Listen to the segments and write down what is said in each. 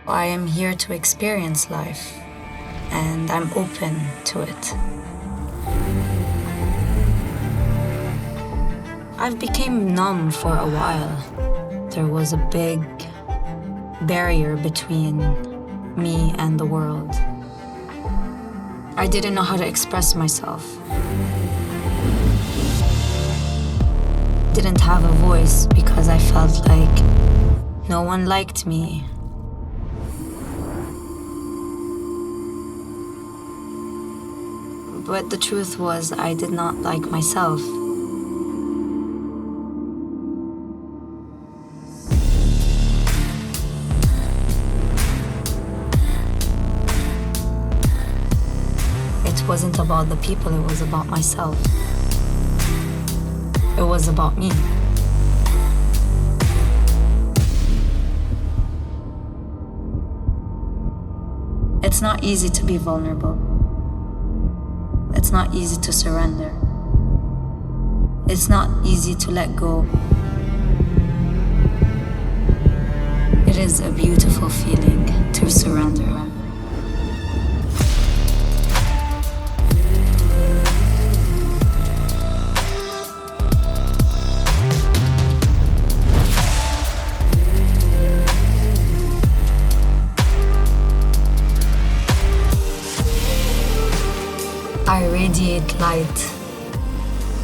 I am here to experience life, and I'm open to it. I've become numb for a while. There was a big barrier between me and the world. I didn't know how to express myself. Didn't have a voice because I felt like no one liked me. But the truth was, I did not like myself. It wasn't about the people, it was about myself. It was about me. It's not easy to be vulnerable. It's not easy to surrender. It's not easy to let go. It is a beautiful feeling to surrender. I radiate light.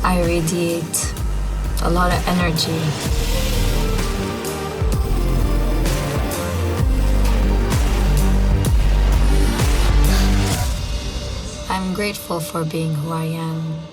I radiate a lot of energy. I'm grateful for being who I am.